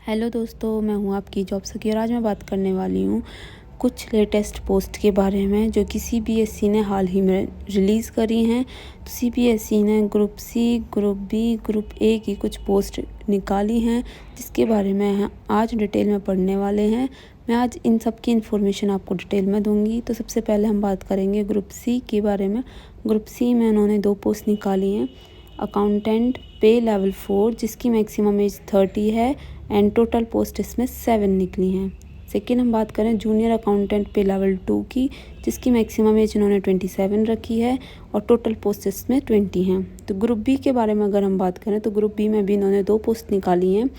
Hello दोस्तों, मैं हूं आपकी जॉब सखी और आज मैं बात करने वाली हूं कुछ लेटेस्ट पोस्ट के बारे में जो कि सीबीएसई ने हाल ही में रिलीज़ करी हैं। तो सीबीएसई ने group C, group B, group A की कुछ पोस्ट निकाली हैं जिसके बारे में आज डिटेल में पढ़ने वाले हैं। मैं आज इन सब की इन्फॉर्मेशन आपको डिटेल में दूंगी। तो सबसे पहले हम बात करेंगे ग्रुप सी के बारे में। ग्रुप सी में उन्होंने 2 पोस्ट निकाली हैं। अकाउंटेंट पे लेवल 4 जिसकी मैक्सिमम एज 30 है एंड टोटल पोस्ट इसमें 7 निकली हैं। सेकेंड हम बात करें जूनियर अकाउंटेंट पे लेवल 2 की जिसकी मैक्सिमम एज इन्होंने 27 रखी है और टोटल पोस्ट इसमें 20 हैं। तो ग्रुप बी के बारे में अगर हम बात करें तो ग्रुप बी में भी इन्होंने 2 पोस्ट निकाली हैं।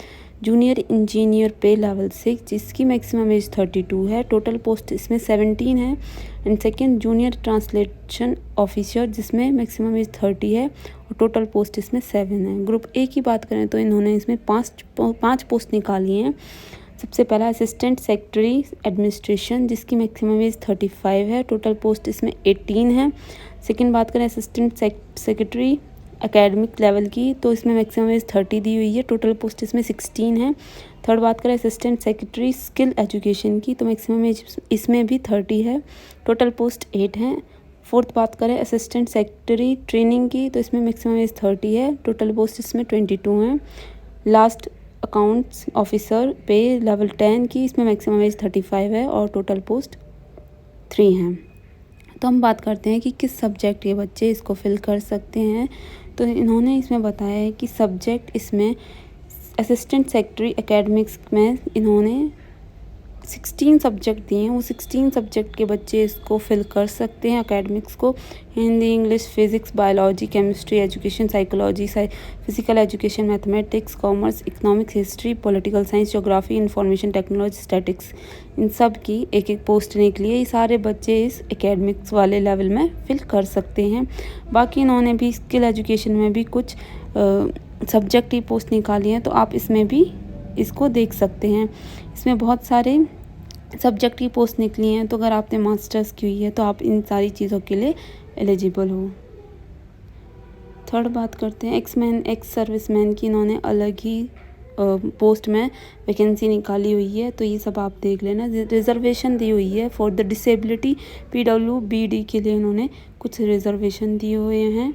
जूनियर इंजीनियर पे लेवल 6 जिसकी मैक्सिमम एज 32 है, टोटल पोस्ट इसमें 17 है। And second junior translation officer जिसमें मैक्सिमम एज 30 है और टोटल पोस्ट इसमें 7 है। ग्रुप ए की बात करें तो इन्होंने इसमें 5 पोस्ट निकाली हैं। सबसे पहला असिस्टेंट सेक्रेटरी एडमिनिस्ट्रेशन जिसकी मैक्सिमम एज 35 है, टोटल पोस्ट इसमें 18 है। सेकेंड बात करें असिस्टेंट सेक्रेटरी एकेडमिक लेवल की तो इसमें मैक्सिमम एज 30 दी हुई है, टोटल पोस्ट इसमें 16 है। थर्ड बात करें असिस्टेंट सेक्रेटरी स्किल एजुकेशन की तो मैक्सिमम एज इसमें भी 30 है, टोटल पोस्ट 8 है। फोर्थ बात करें असिस्टेंट सेक्रेटरी ट्रेनिंग की तो इसमें मैक्सिमम एज 30 है, टोटल पोस्ट इसमें 22 है। लास्ट अकाउंट्स ऑफिसर पे लेवल 10 की इसमें मैक्सिमम एज 35 है और टोटल पोस्ट 3 हैं। तो हम बात करते हैं कि किस सब्जेक्ट के बच्चे इसको फिल कर सकते हैं। तो इन्होंने इसमें बताया है कि सब्जेक्ट इसमें असिस्टेंट सेक्रेटरी एकेडमिक्स में इन्होंने 16 सब्जेक्ट दिए हैं। वो 16 सब्जेक्ट के बच्चे इसको फिल कर सकते हैं एकेडमिक्स को। Hindi, English, physics, biology, chemistry, education, psychology, physical education, mathematics, commerce, economics, history, political science, geography, information technology, statics, इन सब की एक एक पोस्ट निकली है। ये सारे बच्चे इस एकेडमिक्स वाले लेवल में फिल कर सकते हैं। बाकी इन्होंने भी स्किल एजुकेशन में भी कुछ सब्जेक्ट की पोस्ट निकाली है तो आप इसमें भी इसको देख सकते हैं। इसमें बहुत सारे सब्जेक्ट की पोस्ट निकली हैं तो अगर आपने मास्टर्स की हुई है तो आप इन सारी चीज़ों के लिए एलिजिबल हो। थर्ड बात करते हैं एक्स सर्विसमैन की। इन्होंने अलग ही पोस्ट में वैकेंसी निकाली हुई है तो ये सब आप देख लेना। रिजर्वेशन दी हुई है फॉर द डिसेबिलिटी PWBD के लिए इन्होंने कुछ रिजर्वेशन दिए हुए हैं।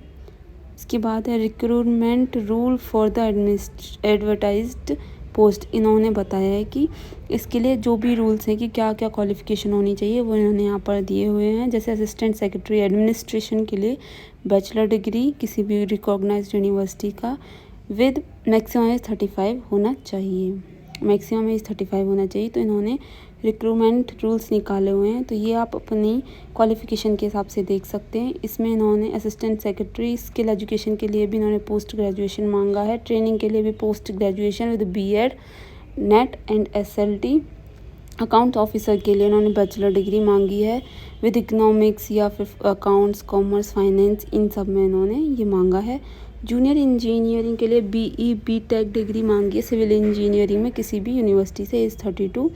इसके बाद है recruitment rule for the advertised post. इन्होंने बताया है कि इसके लिए जो भी रूल्स हैं कि क्या क्या क्वालिफ़िकेशन होनी चाहिए वो इन्होंने यहाँ पर दिए हुए हैं। जैसे असिस्टेंट सेक्रेटरी एडमिनिस्ट्रेशन के लिए बैचलर डिग्री किसी भी रिकॉग्नाइज्ड यूनिवर्सिटी का विद मैक्सिमम एज 35 होना चाहिए। मैक्सिमम एज 35 होना चाहिए। तो इन्होंने रिक्रूटमेंट रूल्स निकाले हुए हैं तो ये आप अपनी क्वालिफ़िकेशन के हिसाब से देख सकते हैं। इसमें इन्होंने असिस्टेंट सेक्रेटरी स्किल एजुकेशन के लिए भी इन्होंने पोस्ट ग्रेजुएशन मांगा है, ट्रेनिंग के लिए भी post graduation with BEd, net and SLT। Account officer के लिए इन्होंने बैचलर डिग्री मांगी है विद इकोनॉमिक्स या फिर अकाउंट्स, कॉमर्स, फाइनेंस, इन सब में इन्होंने ये मांगा है। जूनियर इंजीनियरिंग के लिए BE BTech डिग्री मांगी है सिविल इंजीनियरिंग में किसी भी यूनिवर्सिटी से एज 32।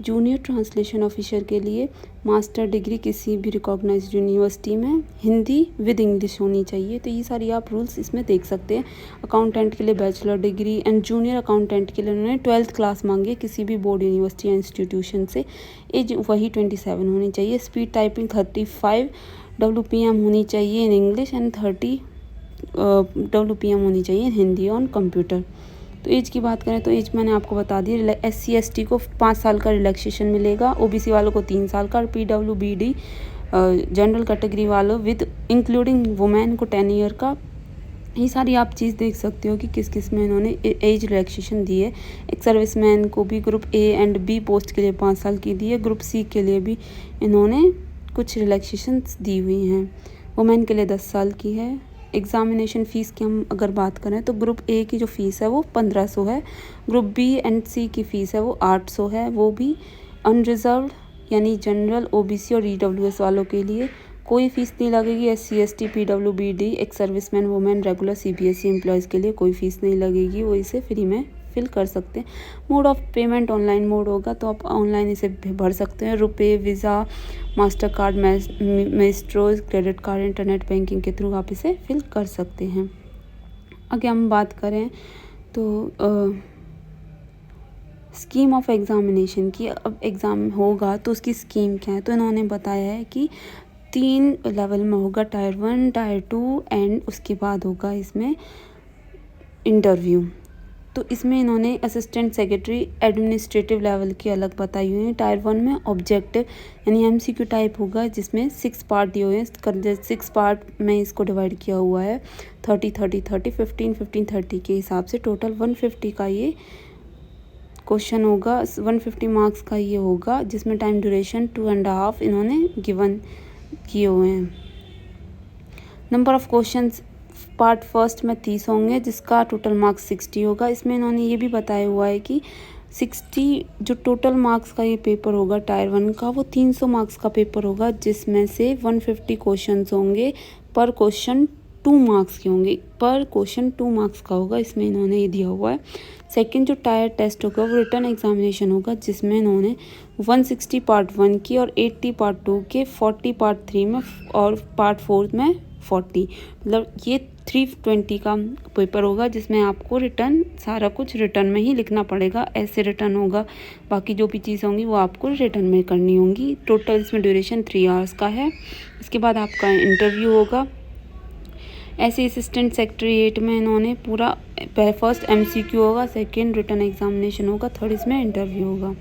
जूनियर ट्रांसलेशन ऑफिसर के लिए मास्टर डिग्री किसी भी रिकॉग्नाइज्ड यूनिवर्सिटी में, हिंदी विद इंग्लिश होनी चाहिए। तो ये सारी आप रूल्स इसमें देख सकते हैं। अकाउंटेंट के लिए bachelor degree and junior accountant के लिए उन्होंने 12th क्लास मांगी है किसी भी बोर्ड, यूनिवर्सिटी या इंस्टीट्यूशन से। एज वही 27 होनी चाहिए। स्पीड टाइपिंग 35 WPM होनी चाहिए इन इंग्लिश एंड 30 WPM होनी चाहिए हिंदी ऑन कंप्यूटर। तो एज की बात करें तो एज मैंने आपको बता दी। SC ST को 5 साल का रिलैक्सेशन मिलेगा, OBC वालों को 3 साल का और PWBD जनरल कैटेगरी वालों विद इंक्लूडिंग वुमेन को 10 ईयर का। ये सारी आप चीज़ देख सकते हो कि किस किस में इन्होंने एज रिलैक्सेशन दी है। एक सर्विसमैन को भी group A and B post के लिए 5 साल की दी है। ग्रुप C के लिए भी इन्होंने कुछ रिलैक्सेशन दी हुई हैं। वुमेन के लिए 10 साल की है। एग्ज़ामिनेशन फ़ीस की हम अगर बात करें तो ग्रुप A की जो फ़ीस है वो 1500 है। ग्रुप B एंड C की फ़ीस है वो 800 है। वो भी अनरिजर्व्ड यानी जनरल, OBC और EWS वालों के लिए कोई फ़ीस नहीं लगेगी। SC ST PWBD एक serviceman, women, regular CBSE employees के लिए कोई फ़ीस नहीं लगेगी, वो इसे फ्री में फिल कर सकते हैं। Mode of payment online mode होगा तो आप ऑनलाइन इसे भर सकते हैं। RuPay, Visa, master card, Maestros, credit card, internet banking के थ्रू आप इसे फिल कर सकते हैं। आगे हम बात करें तो स्कीम ऑफ एग्ज़ामिनेशन की, अब एग्ज़ाम होगा तो उसकी स्कीम क्या है, तो इन्होंने बताया है कि 3 लेवल में होगा, टायर 1, टायर 2 एंड उसके बाद होगा इसमें इंटरव्यू। तो इसमें इन्होंने असिस्टेंट सेक्रेटरी एडमिनिस्ट्रेटिव लेवल की अलग बताई हुई है। टायर 1 में ऑब्जेक्टिव यानी MCQ टाइप होगा, जिसमें 6 पार्ट दिए हुए हैं। 6 पार्ट में इसको डिवाइड किया हुआ है, 30 30 30 15 15 30 के हिसाब से टोटल 150 का ये क्वेश्चन होगा, 150 मार्क्स का ये होगा, जिसमें टाइम ड्यूरेशन 2.5 इन्होंने गिवन किए हुए हैं। Number of questions part first में 30 होंगे, जिसका टोटल मार्क्स 60 होगा। इसमें इन्होंने ये भी बताया हुआ है कि 60 जो टोटल मार्क्स का ये पेपर होगा टायर 1 का, वो 300 मार्क्स का पेपर होगा, जिसमें से 150 क्वेश्चंस होंगे, पर क्वेश्चन 2 मार्क्स के होंगे, पर क्वेश्चन 2 मार्क्स का होगा, इसमें इन्होंने ये दिया हुआ है। सेकंड जो टायर टेस्ट होगा वो रिटन एग्जामिनेशन होगा, जिसमें इन्होंने 160 पार्ट 1 की और 80 पार्ट 2 के, 40 पार्ट 3 में और पार्ट 4 में 40, मतलब ये 320 का पेपर होगा, जिसमें आपको रिटर्न सारा कुछ रिटर्न में ही लिखना पड़ेगा, ऐसे रिटर्न होगा। बाकी जो भी चीज़ें होंगी वो आपको रिटर्न में करनी होंगी। टोटल इसमें ड्यूरेशन 3 आवर्स का है। इसके बाद आपका इंटरव्यू होगा। ऐसे असिस्टेंट सेक्रेटरीट में इन्होंने पूरा फर्स्ट MCQ होगा, सेकेंड रिटर्न एग्जामिनेशन होगा, थर्ड इसमें इंटरव्यू होगा।